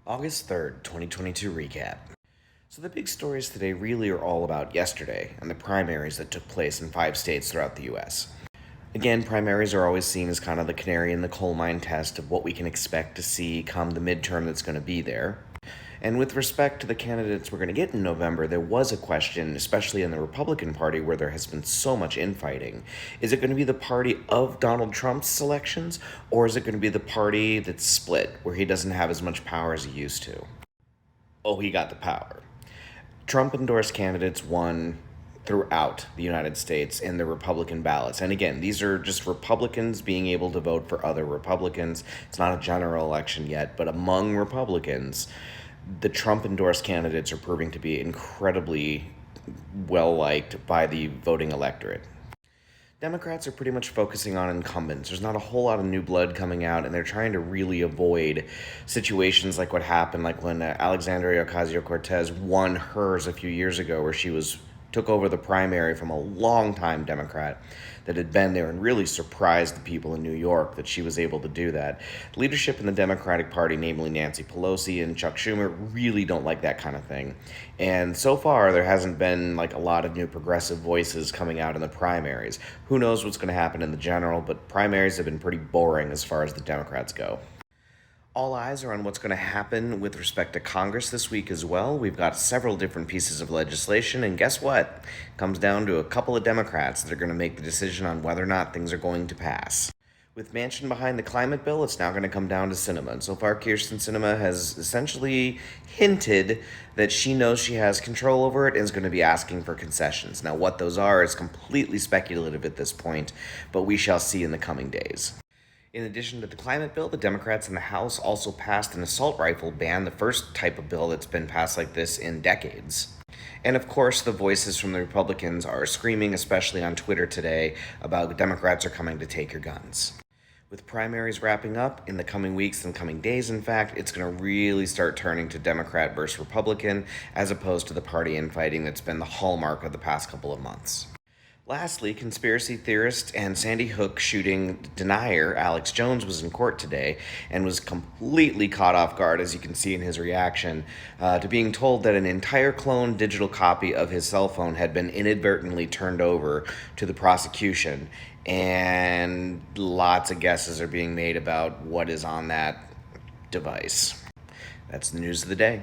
August 3rd, 2022 recap. So, the big stories today really are all about yesterday and the primaries that took place in 5 states throughout the US. Again, primaries are always seen as kind of the canary in the coal mine test of what we can expect to see come the midterm that's going to be there. And with respect to the candidates we're going to get in November, there was a question, especially in the Republican Party, where there has been so much infighting. Is it going to be the party of Donald Trump's selections, or is it going to be the party that's split, where he doesn't have as much power as he used to? Oh, he got the power. Trump endorsed candidates won throughout the United States in the Republican ballots. And again, these are just Republicans being able to vote for other Republicans. It's not a general election yet, but among Republicans, the Trump endorsed candidates are proving to be incredibly well liked by the voting electorate. Democrats are pretty much focusing on incumbents. There's not a whole lot of new blood coming out, and they're trying to really avoid situations like what happened, like when Alexandria Ocasio-Cortez won hers a few years ago, where she took over the primary from a longtime Democrat that had been there and really surprised the people in New York that she was able to do that. Leadership in the Democratic Party, namely Nancy Pelosi and Chuck Schumer, really don't like that kind of thing. And so far, there hasn't been like a lot of new progressive voices coming out in the primaries. Who knows what's going to happen in the general, but primaries have been pretty boring as far as the Democrats go. All eyes are on what's going to happen with respect to Congress this week as well. We've got several different pieces of legislation, and guess what? It comes down to a couple of Democrats that are going to make the decision on whether or not things are going to pass. With Manchin behind the climate bill, it's now going to come down to Sinema. And so far, Kirsten Sinema has essentially hinted that she knows she has control over it and is going to be asking for concessions. Now, what those are is completely speculative at this point, but we shall see in the coming days. In addition to the climate bill, the Democrats in the House also passed an assault rifle ban, the first type of bill that's been passed like this in decades. And of course, the voices from the Republicans are screaming, especially on Twitter today, about Democrats are coming to take your guns. With primaries wrapping up in the coming weeks and coming days, in fact, it's going to really start turning to Democrat versus Republican, as opposed to the party infighting that's been the hallmark of the past couple of months. Lastly, conspiracy theorist and Sandy Hook shooting denier Alex Jones was in court today and was completely caught off guard, as you can see in his reaction, to being told that an entire cloned digital copy of his cell phone had been inadvertently turned over to the prosecution, and lots of guesses are being made about what is on that device. That's the news of the day.